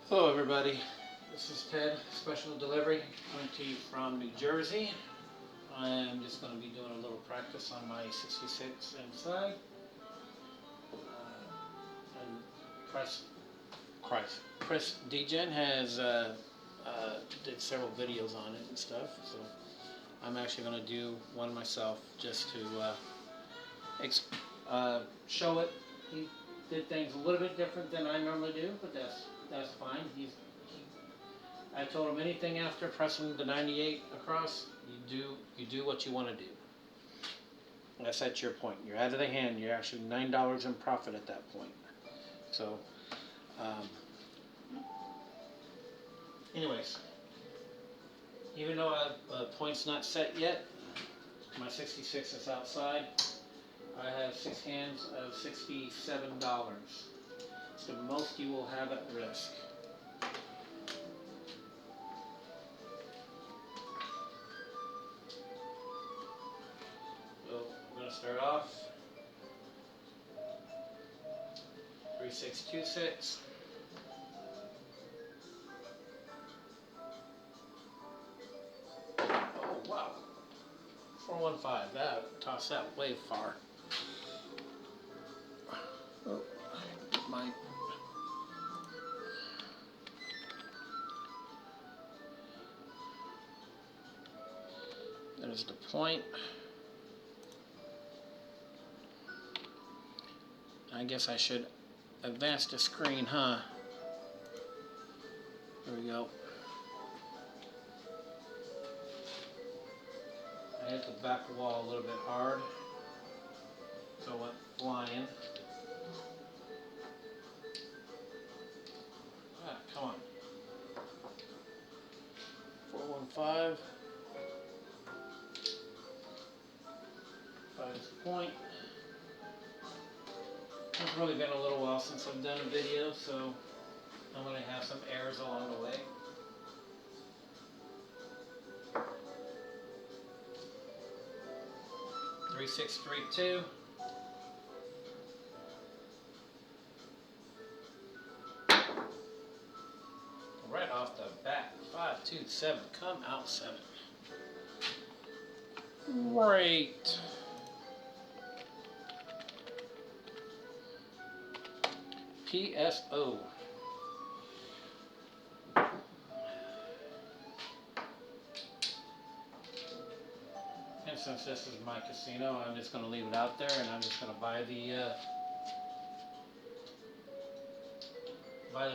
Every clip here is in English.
Hello everybody, this is Ted, special delivery, coming to you from New Jersey. I'm just going to be doing a little practice on my 66 inside. And Chris Degen has did several videos on it and stuff, so I'm actually going to do one myself just to show it. He did things a little bit different than I normally do, but that's fine. I told him anything after pressing the 98 across, you do what you want to do. That's at your point. You're out of the hand. You're actually $9 in profit at that point. So, anyways, even though point's not set yet, my 66 is outside. I have 6 hands of $67. It's the most you will have at risk. So I'm going to start off 3626. Oh wow, 415. That tossed that way far. Oh, my. There's the point. I guess I should advance the screen, huh? There we go. I hit the back wall a little bit hard, so it went flying. Ah, come on. 415. Finds the point. It's really been a little while since I've done a video, so I'm going to have some errors along the way. Three, 6, 3, 2. Right off the bat, 5, 2, 7. Come out 7. Great. PSO. And since this is my casino, I'm just going to leave it out there, and I'm just going to buy the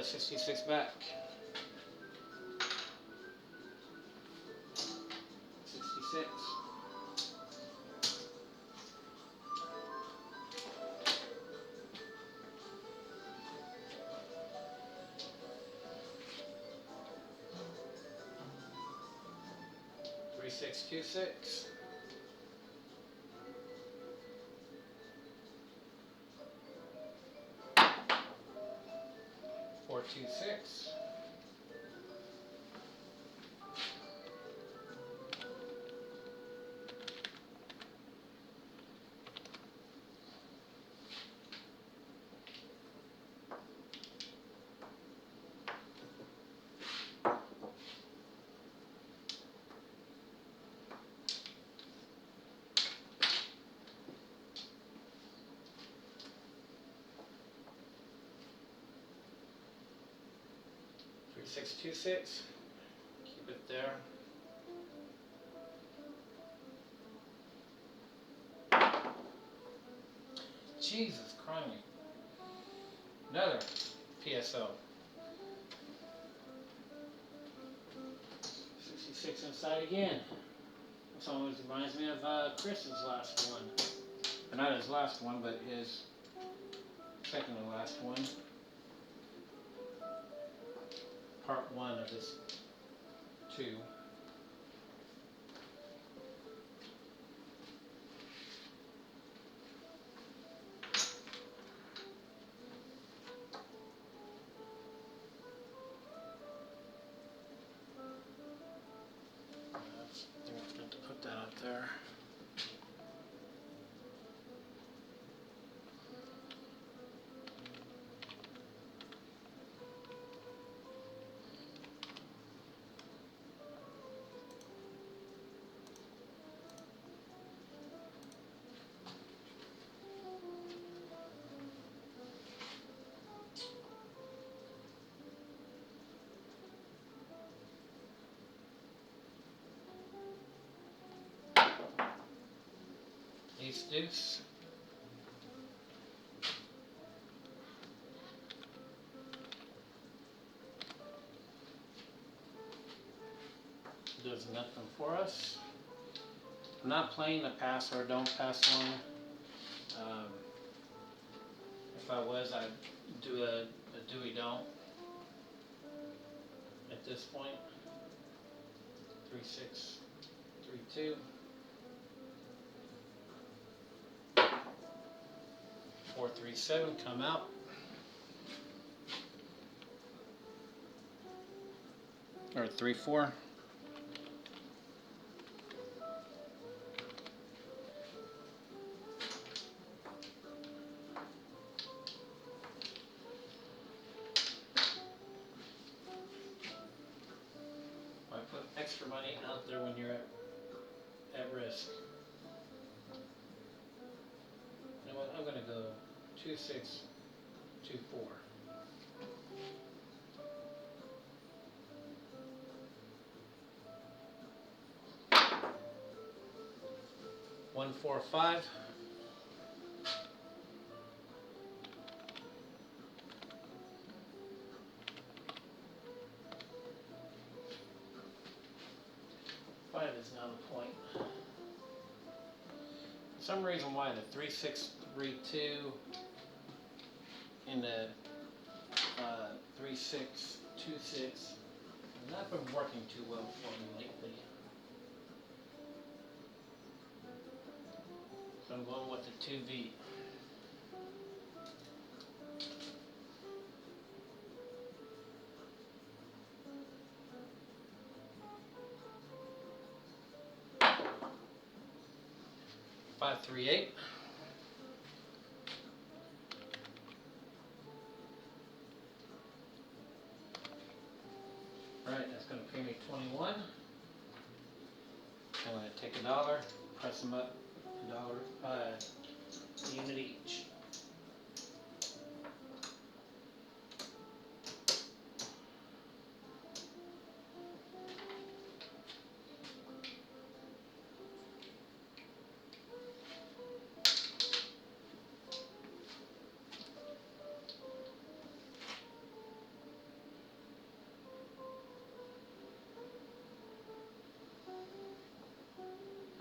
66 back. 66. Three, 6, 2, 6. 4, 2, 6. 3, 6, 2, 6. Keep it there. Jesus Christ. Another PSO. 66 inside again. This always reminds me of Chris's last one. Not his last one, but his second to last one. Part 1 of his 2. I think I'm going to put that up there. ace deuce. Does nothing for us. I'm not playing the pass or don't pass one. If I was, I'd do a do-we-don't at this point. 3-6, 3-2. 4-3-7, come out. Or 3-4. I put extra money out there when you're at risk. You know what? I'm going to go 2-6, 2-4. 1-4-5. Five is now the point. For some reason why the 3-6-3-2 and the 3-6-2-6 has not been working too well for me lately. So I'm going with the 2V. Five, 3-8. Alright, that's going to pay me 21. I'm going to take $1, press them up $1, unit each.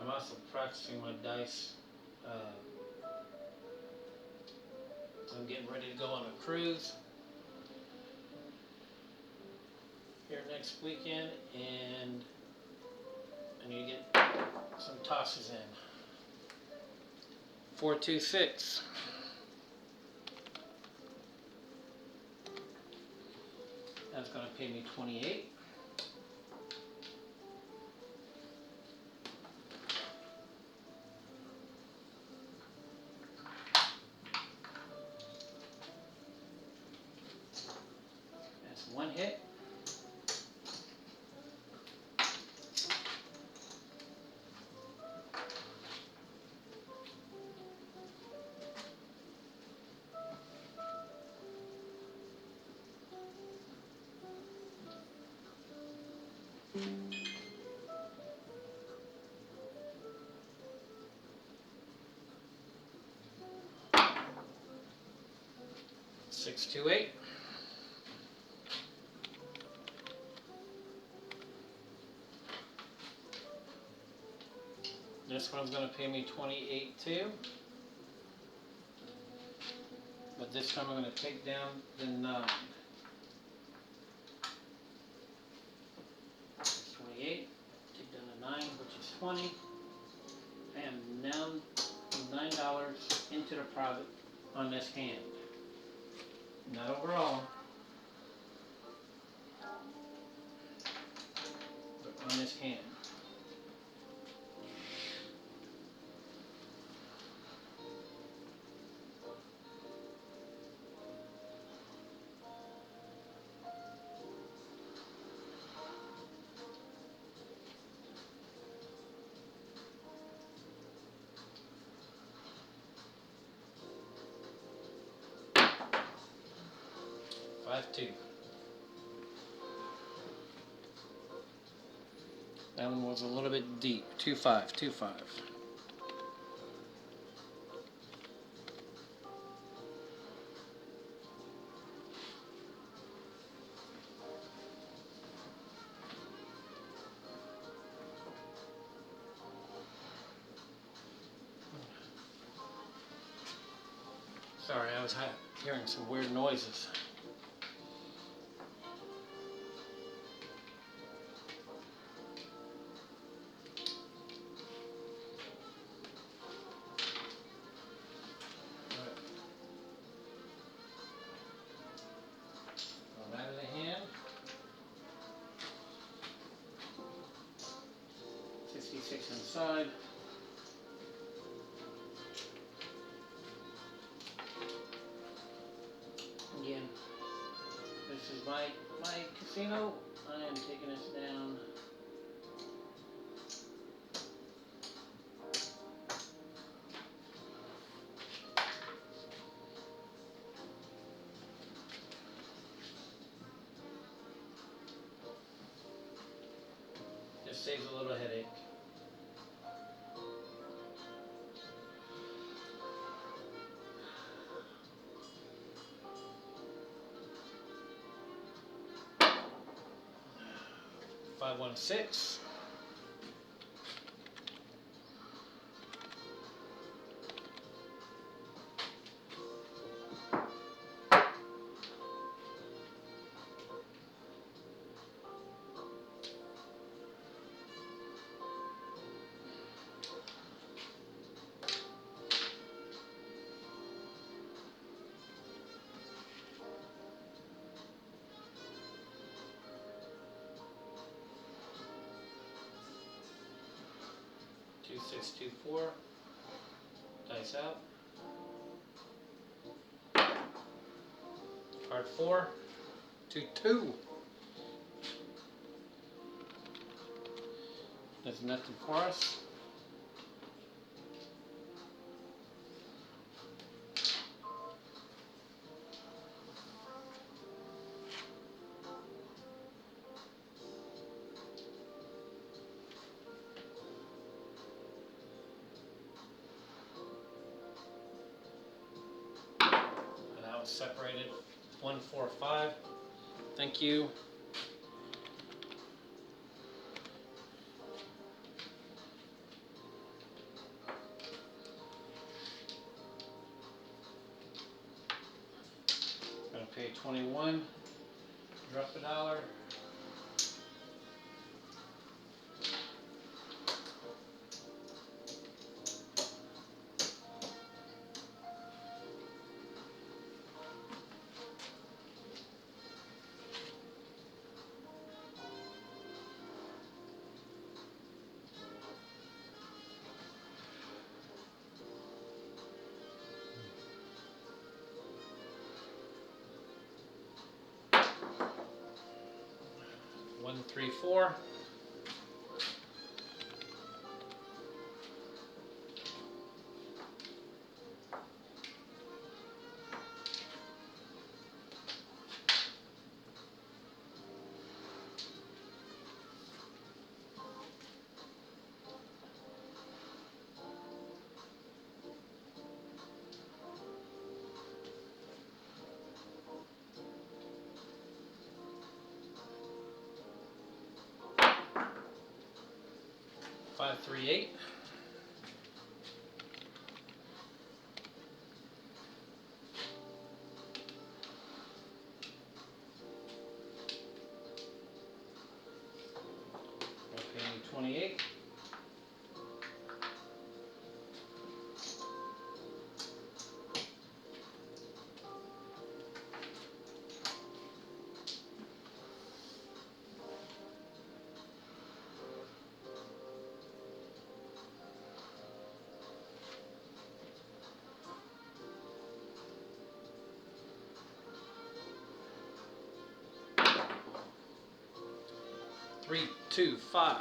I'm also practicing my dice. I'm getting ready to go on a cruise here next weekend, and I need to get some tosses in. 4-2-6. That's going to pay me 28. That's one hit. Six, 2-8. This one's going to pay me 28 too. But this time I'm going to take down the 9. 28, take down the 9, which is 20. And now $9 into the profit on this hand. Not overall, but on this hand. Five, 2. That one was a little bit deep. 2-5, 2-5. Sorry, I was hearing some weird noises. Throw that in the hand. 66 inside. Again, this is my casino. I am taking this down. Just saves a little headache. Five, 1, 6. Two, 6, 2, 4. Dice out. Card 4. 2, 2. There's nothing for us. Separated 1, 4, 5. Thank you. Gonna pay 21. Drop $1. One, 3, 4. Five, 3, 8. Okay, 28. Three, 2, 5.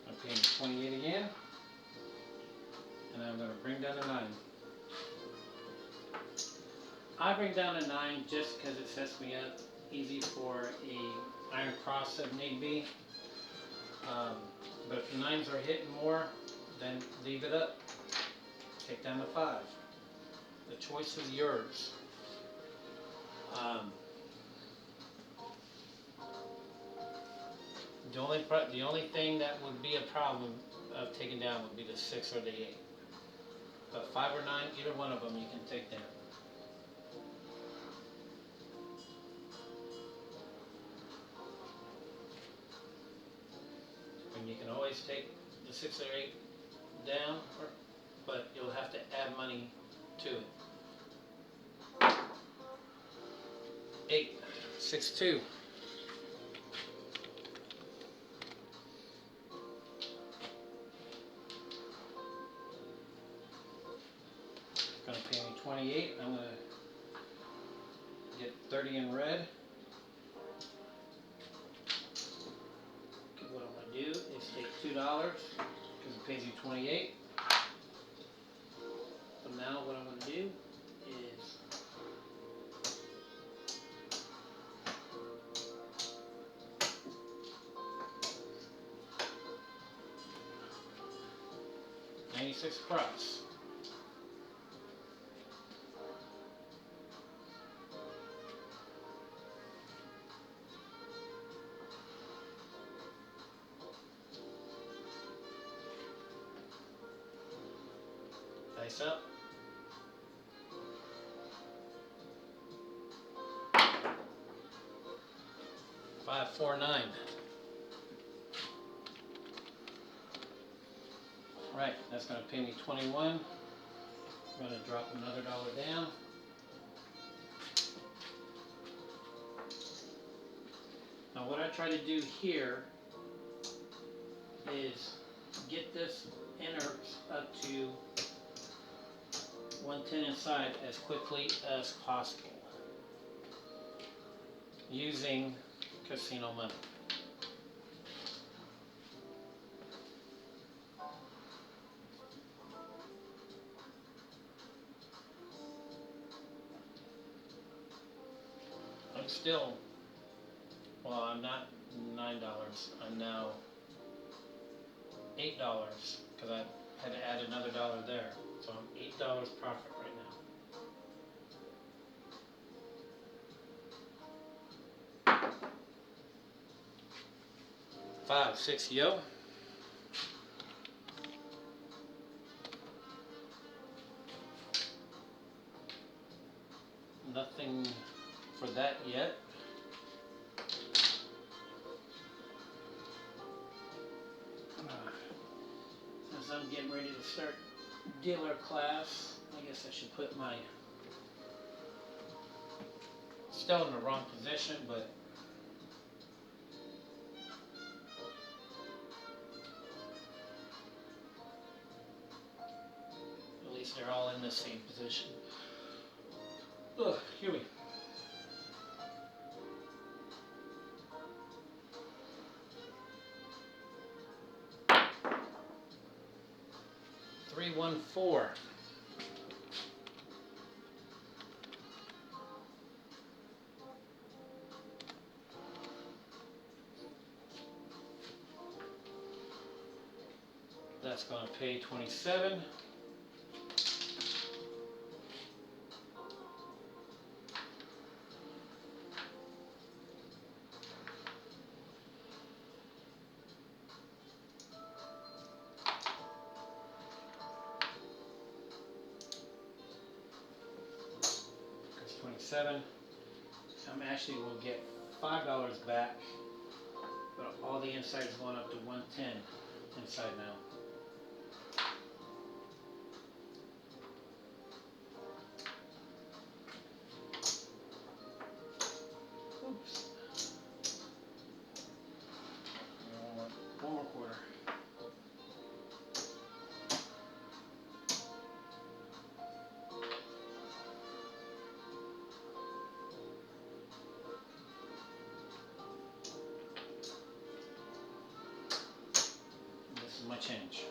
I'm paying 28 again, and I'm going to bring down a 9. I bring down a 9 just because it sets me up easy for a iron cross if need be. But if the 9s are hitting more, then leave it up. Take down the 5. The choice is yours. Um, the only thing that would be a problem of taking down would be the 6 or the 8. But 5 or 9, either one of them you can take down. And you can always take the 6 or 8 down, but you'll have to add money to it. 8, 6, 2. Gonna pay me 28. I'm gonna get 30 in red. What I'm gonna do is take $2 because it pays you 28. So now what I'm gonna do is $96 across. Dice up. 5, 4, 9. Right, that's going to pay me 21. I'm going to drop another $1 down. Now what I try to do here is get this inner up to 110 inside as quickly as possible using casino money. I'm still, well, I'm not $9. I'm now $8 because I had to add another $1 there. So I'm $8 profit right now. 5, 6, yo. Nothing for that yet. Since I'm getting ready to start dealer class, I guess I should put my, still in the wrong position, but at least they're all in the same position. Ugh, here we go. 3, 1, 4. That's going to pay 27. That's 27. I'm actually will get $5 back, but all the inside is going up to 110 inside now. Oops. One more quarter. This is my change.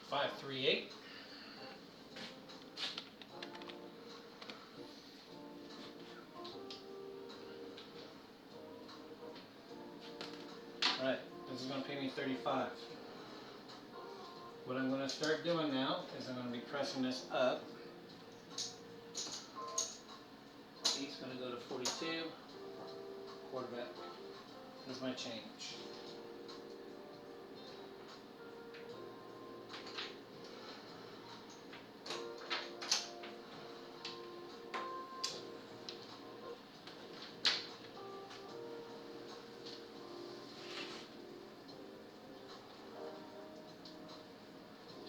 538. Alright, this is going to pay me 35. What I'm going to start doing now is I'm going to be pressing this up. He's going to go to 42. Quarterback. Here's my change.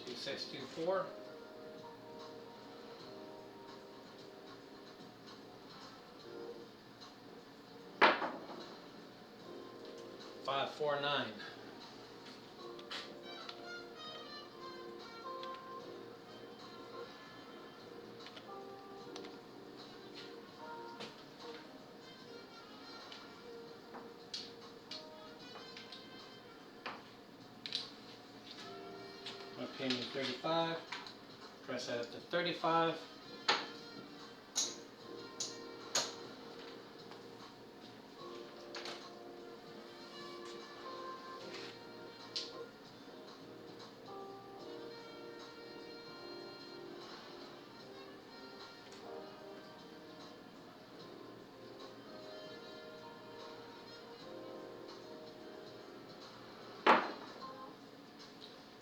Two, 6, 2, 4. 5, 4, 9. Gonna pay me 35. Press that up to 35.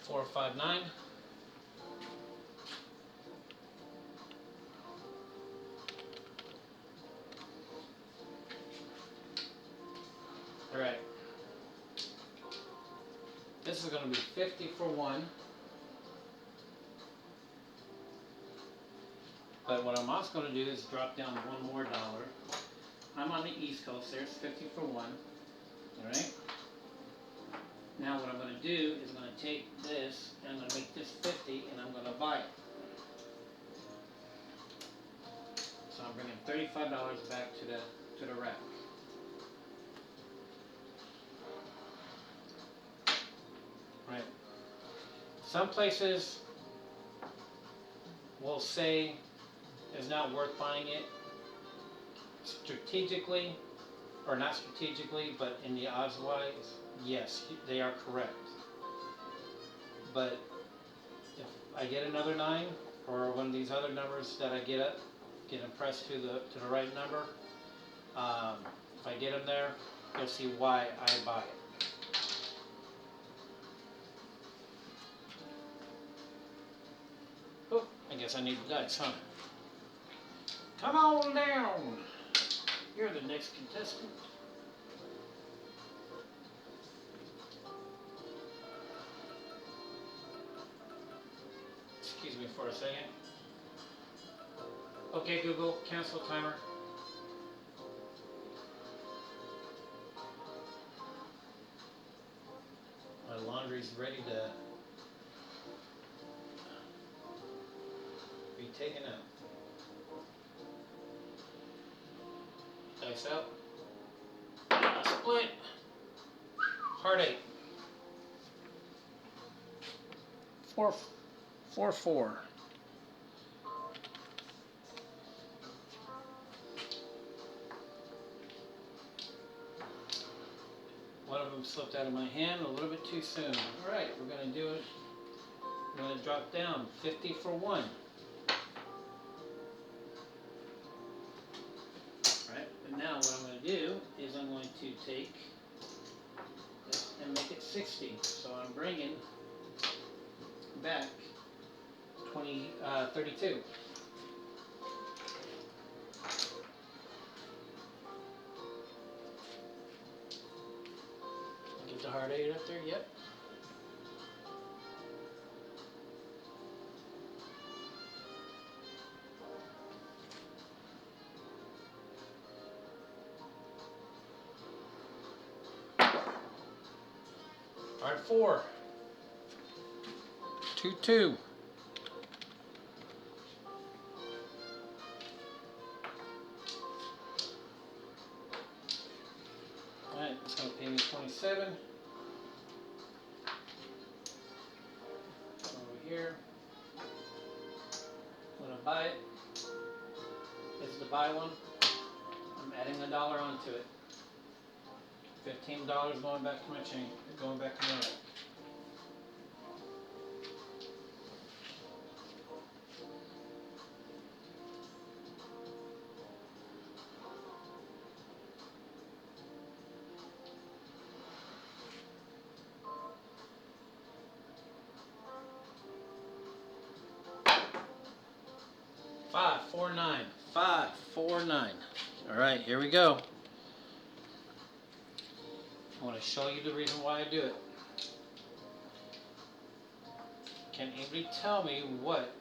Four, 5, 9. All right. This is going to be 50 for 1. But what I'm also going to do is drop down $1 more. I'm on the East Coast. There's 50 for 1. All right. Now what I'm going to do is I'm going to take this and I'm going to make this 50 and I'm going to buy it. So I'm bringing $35 back to the rack. Right. Some places will say it's not worth buying it strategically, or not strategically, but in the odds wise, yes, they are correct. But if I get another 9 or one of these other numbers that I get impressed to the right number, if I get them there, you'll see why I buy it. Oh, I guess I need the dice, huh? Come on down. You're the next contestant. Excuse me for a second. Okay, Google, cancel timer. My laundry's ready to be taken out. Dice out. Split. Heartache. 4, 4, 4. One of them slipped out of my hand a little bit too soon. All right, we're going to do it. I'm going to drop down 50 for 1. Right, but now what I'm going to do is I'm going to take this and make it 60. So I'm bringing back 32. Get the hard 8 up there, yep. Hard 4. 2, 2. Alright, it's going to pay me 27. Over here. buy it. This is the buy one. I'm adding $1 onto it. $15 going back to my chain, going back to my rack. $5.49. All right, here we go. I want to show you the reason why I do it. Can anybody tell me what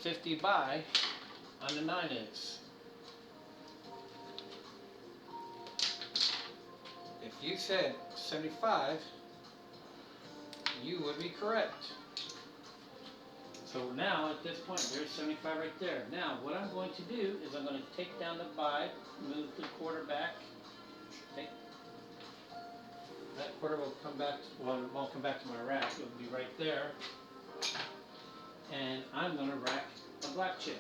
50 buy on the 9 is? If you said 75, you would be correct. So now at this point, there's 75 right there. Now what I'm going to do is I'm going to take down the buy, move the quarter back. That quarter will come back, well, it won't come back to my rack, it'll be right there. And I'm going to rack a black chip.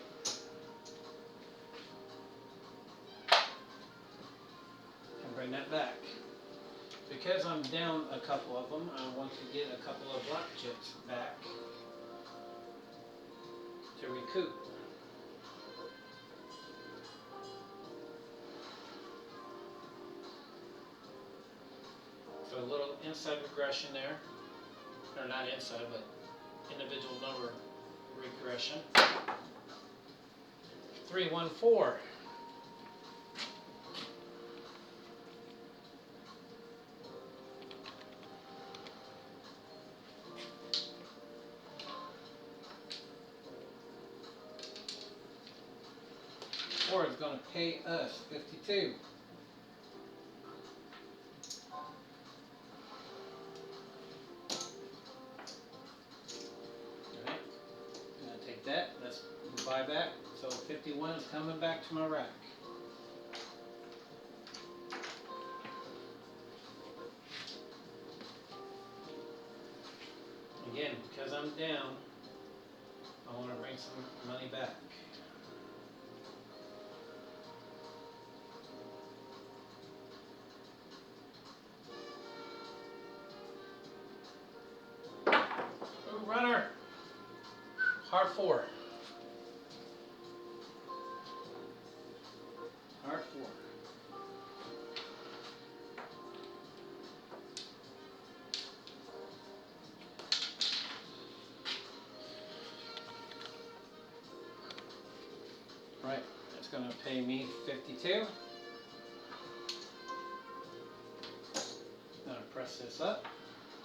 And bring that back. Because I'm down a couple of them, I want to get a couple of black chips back to recoup. So a little inside regression there, or not inside, but individual number regression. 314. Ford is going to pay us 52. That, let's buy back. So 51 is coming back to my rack. Again, because I'm down, I want to bring some money back. Ooh, runner! Hard 4. Hard 4. Right, that's going to pay me 52. I'm going to press this up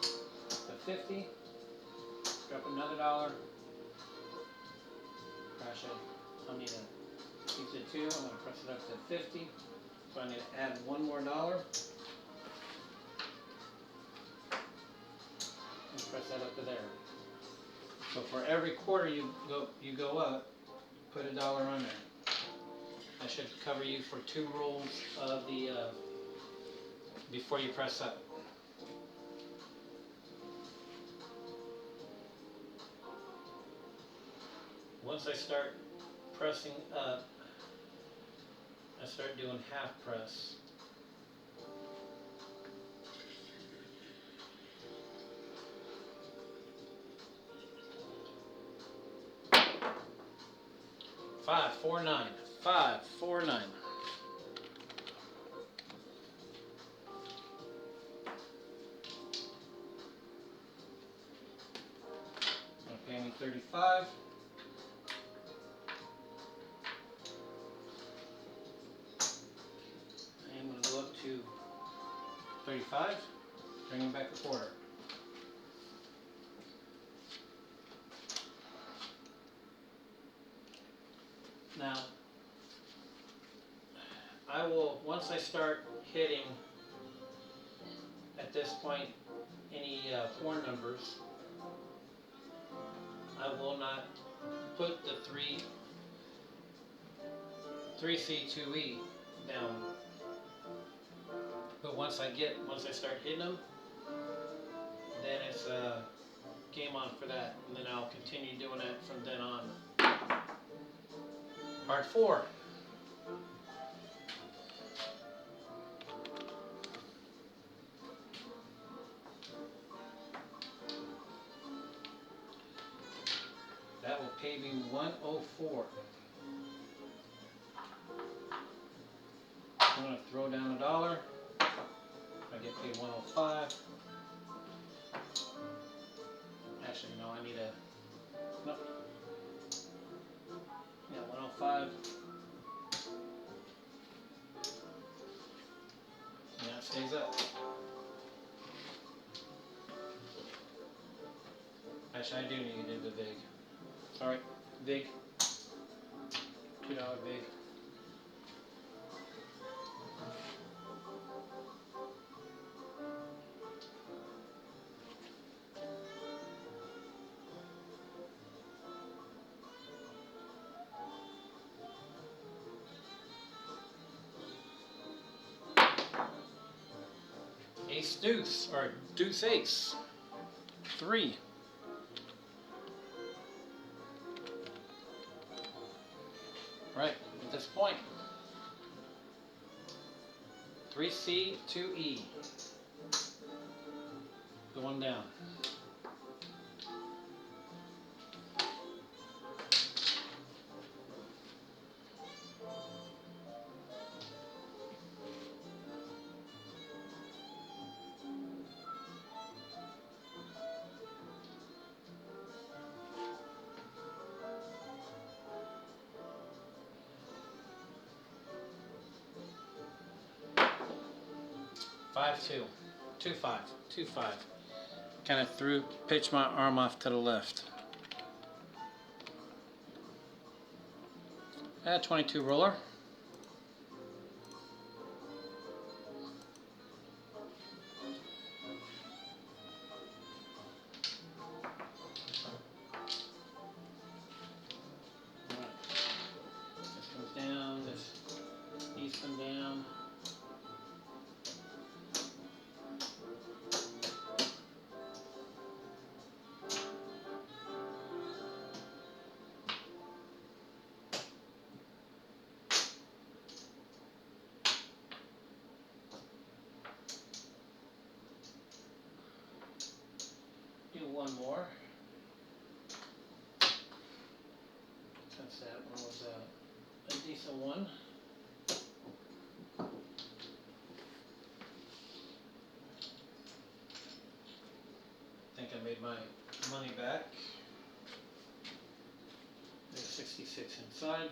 to 50. Drop another $1. Crash it. I'll need a piece of 2. I'm going to press it up to 50. So I need to add $1 more. And press that up to there. So for every quarter you go up, put $1 on there. That should cover you for 2 rolls of the before you press up. Once I start pressing up, I start doing half press. $5.49. $5.49. Gonna pay me 35. I'm gonna go up to 35. Bringing back a quarter. Now, I will, once I start hitting, at this point, any horn numbers, I will not put the 3C2E down. But once I start hitting them, then it's game on for that, and then I'll continue doing it from then on. Part 4. That will pay me $104. I'm going to throw down $1. I get paid $105. Actually, no, I need a... No. Yeah, 105. Yeah, it stays up. Actually, I do need to do the VIG. Alright, VIG. $2 VIG. Ace deuce, or deuce ace. 3. Right, at this point. 3C, 2E. Going down. Five, 2. 2, 5. 2, 5. Kind of pitch my arm off to the left. 22 roller. This comes down, this these come down. Do one more. Since that one was a decent one. I think I made my money back. There's 66 inside.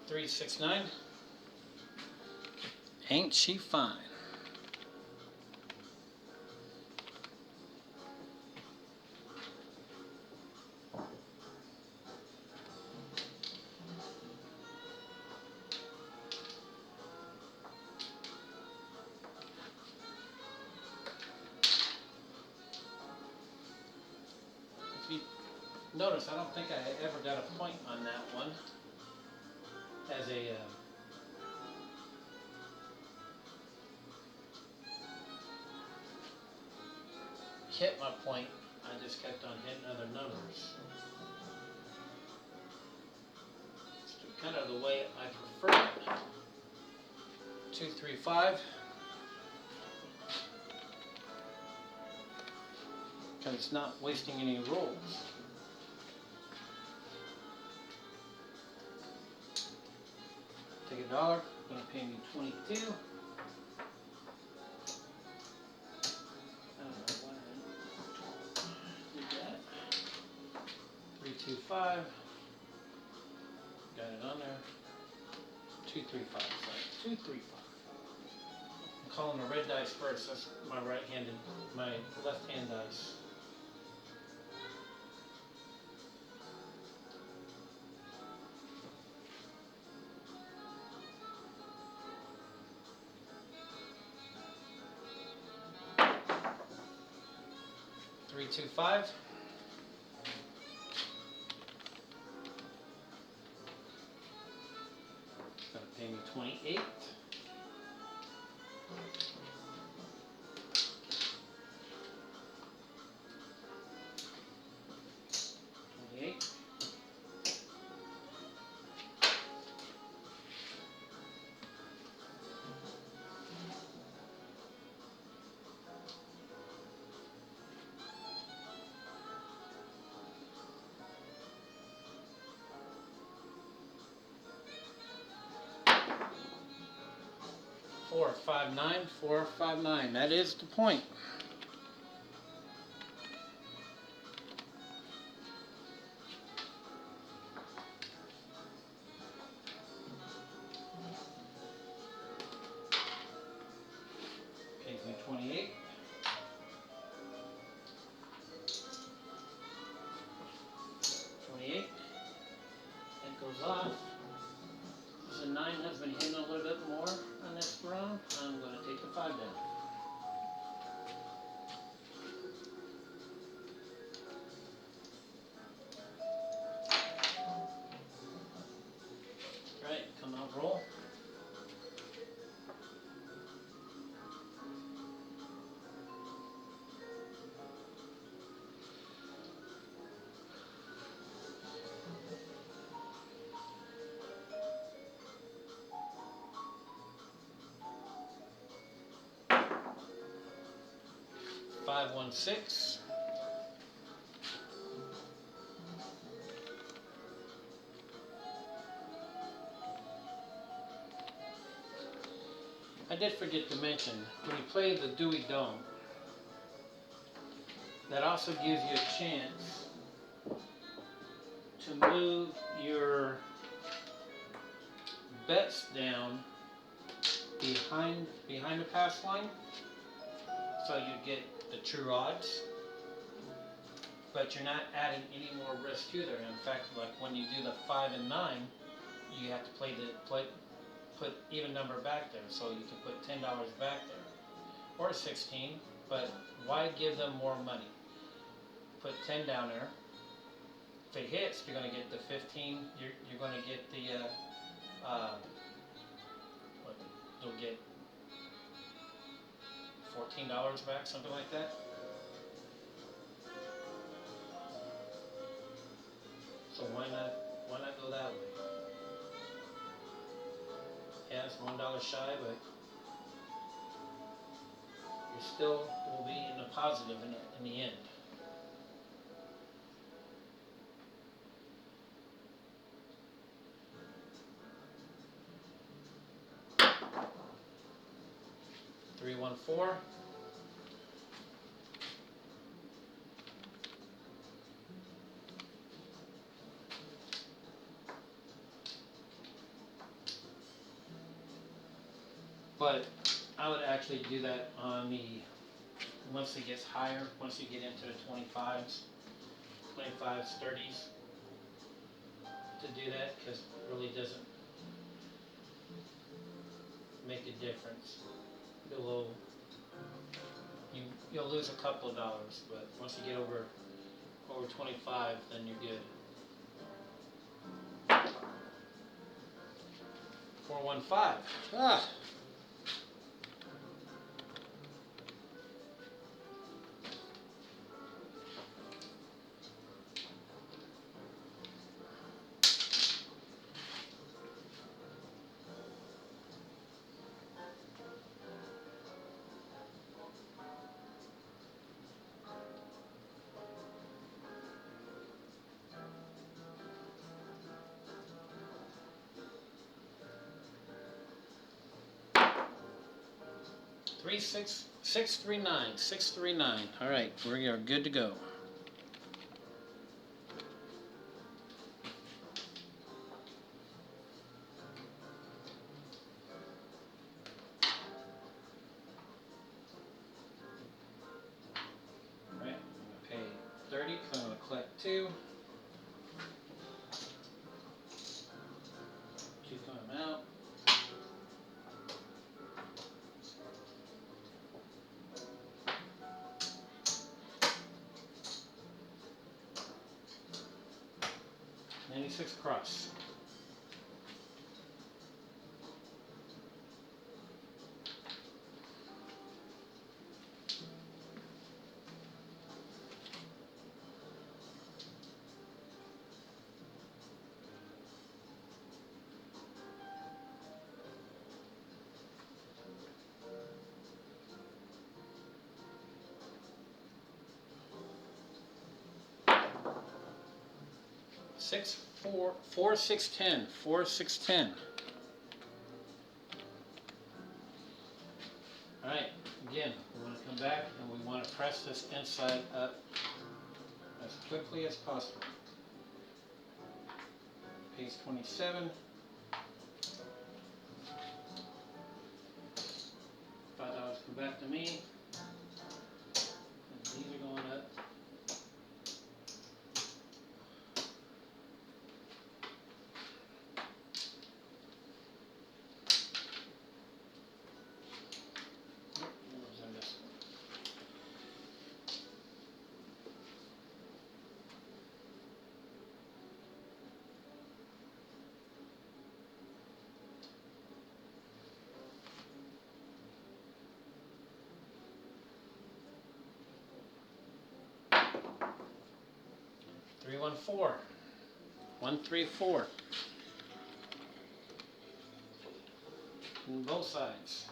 Three, 6, 9. Ain't she fine? If you notice, I don't think I ever got a point on that one as a hit my point. I just kept on hitting other numbers. It's kind of the way I prefer it. 2, 3, 5. Because it's not wasting any rolls. Take $1. Gonna pay me 22. Did that. 3, 2, 5. Got it on there. 2, 3, 5. Sorry. 2, 3, 5. calling the red dice first. That's my right-handed, my left-hand dice. Three, two, five. It's gonna pay me 28. 28. Four, five, nine, 4, 5, 9. That is the point. Pays me 28. 28. It goes off. The 9 has been hitting a little bit more on this round. I'm going to take the 5 down. Alright, come out, roll. Five, 1, 6. I did forget to mention, when you play the Dewey Dome, that also gives you a chance to move your bets down behind the pass line, so you get the true odds, but you're not adding any more risk to there. In fact, like when you do the 5 and 9, you have to put even number back there, so you can put $10 back there, or 16. But why give them more money? Put 10 down there. If it hits, you're going to get the 15. You're going to get the you'll get $14 back, something like that. So why not go that way? Yeah, it's $1 shy, but you still will be in the positive in the end. Three, 1, 4. But I would actually do that on the, once it gets higher, once you get into the 25s, 30s, to do that, because it really doesn't make a difference. You'll lose a couple of dollars, but once you get over 25, then you're good. 4, 1, 5. Ah. Three, 6, 6, 3, 9, 6, 3, 9. All right, we are good to go. 26 across. Six, 4, 4, 6, 10, 4, 6, 10. Alright, again, we want to come back and we want to press this inside up as quickly as possible. Pace 27. $5 come back to me. And these are going up. Three, 1, 4. 1, 3, 4. On both sides.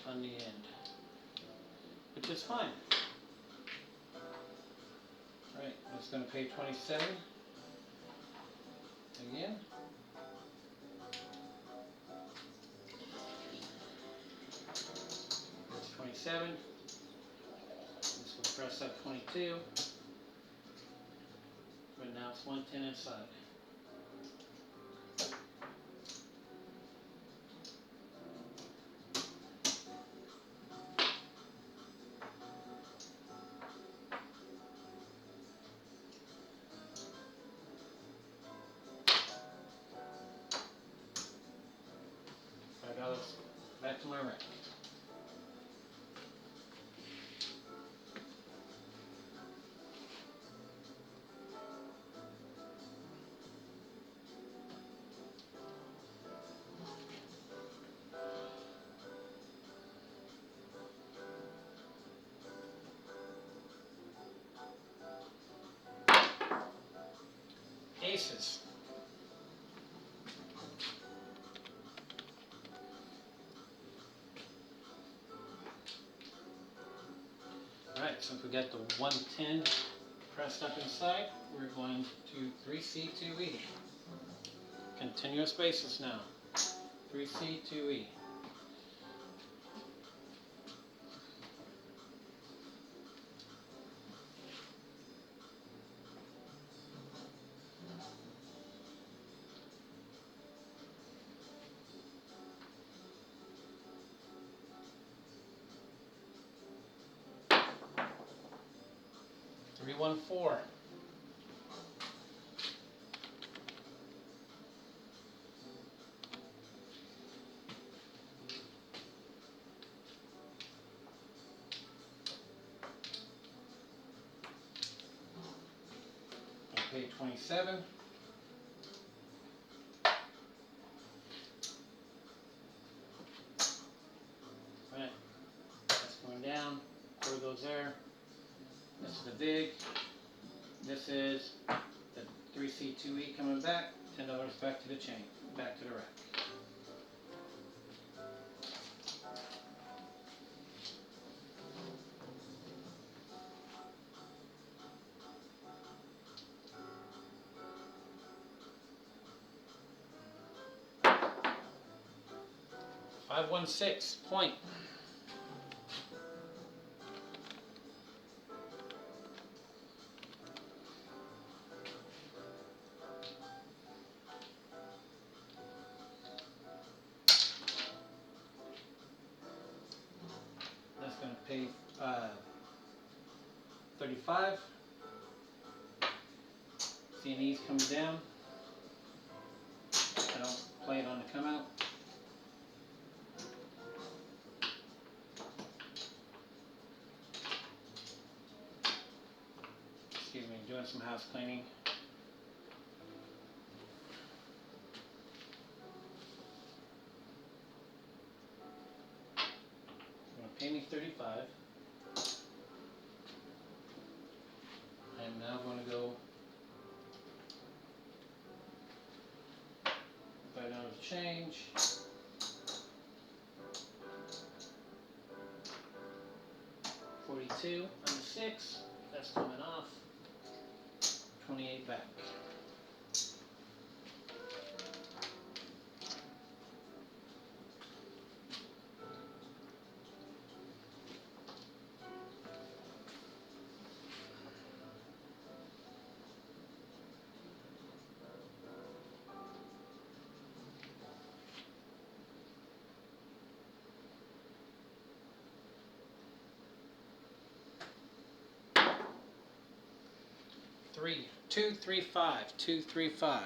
On the end. Which is fine. Alright, that's going to pay 27. Again. That's 27. This will press up 22. But now it's 110 inside. $5 back to my rack. Aces. Alright, since we got the 110 pressed up inside, we're going to 3C2E. Continuous basis now. 3C2E. Three, 1, 4. Okay, 27. Right, that's going down. 4 goes there. This is the big. This is the 3C2E coming back. $10 back to the chain, back to the rack. $516 point. That's going to pay 35. C&E's coming down. I don't play it on the come out. Excuse me, doing some house cleaning. 335. I am now going to go right down to change. 42 on the 6, that's coming off. 28 back. Three, 235, 235.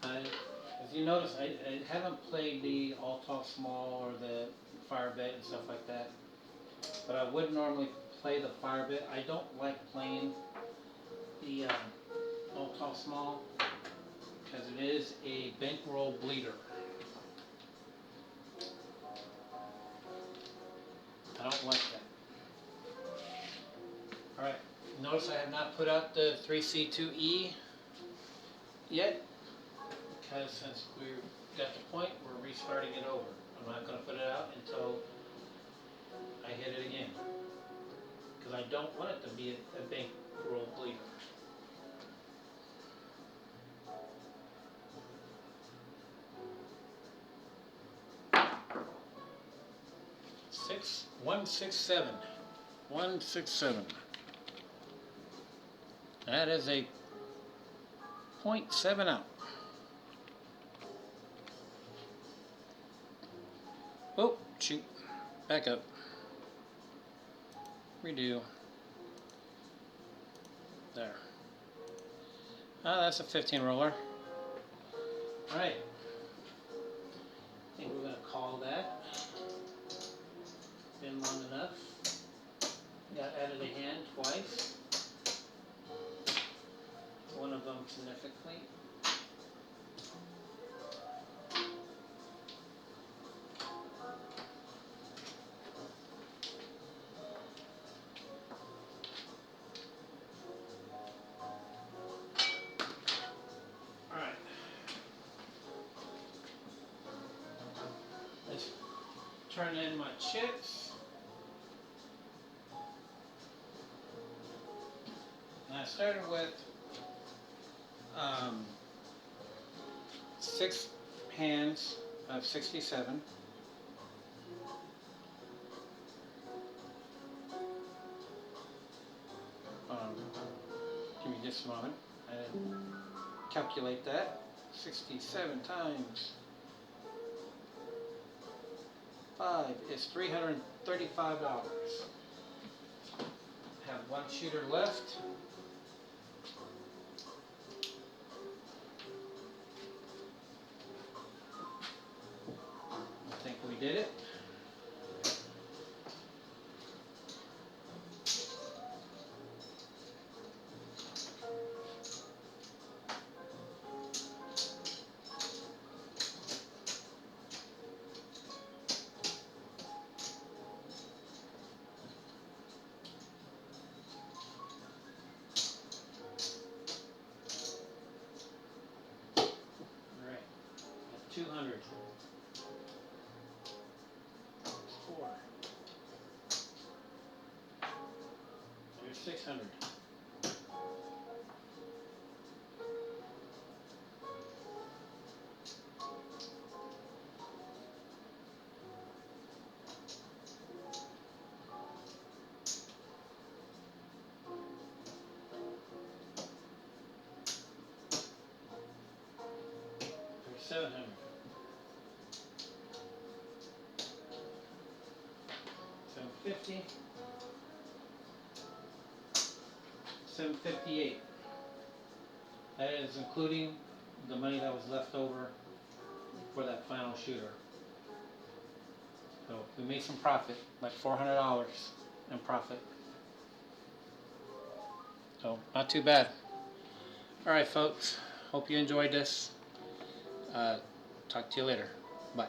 As you notice, I haven't played the all tall small or the fire bet and stuff like that, but I would normally play the fire bet. I don't like playing the all tall small because it is a bankroll bleeder. I don't like that. Alright, notice I have not put out the 3C2E yet, because since we're at the point, we're restarting it over. I'm not going to put it out until I hit it again, because I don't want it to be a bankroll bleeder. Six, 167. 167. That is a 0.7 out. Oh, shoot. Back up. Redo. There. Ah, that's a 15 roller. Alright. I think we're going to call that. Been long enough. Got out of the hand twice. One of them significantly. Alright. Let's turn in my chips. And I started with 6 hands of 67. Give me just a moment. I didn't calculate that. 67 times 5 is $335. Have one shooter left. I think we did it. All right, 200. 4. There's 600. There's 700. 750. 758. That is including the money that was left over for that final shooter. So we made some profit, like $400 in profit. So not too bad. All right, folks. Hope you enjoyed this. Talk to you later. Bye.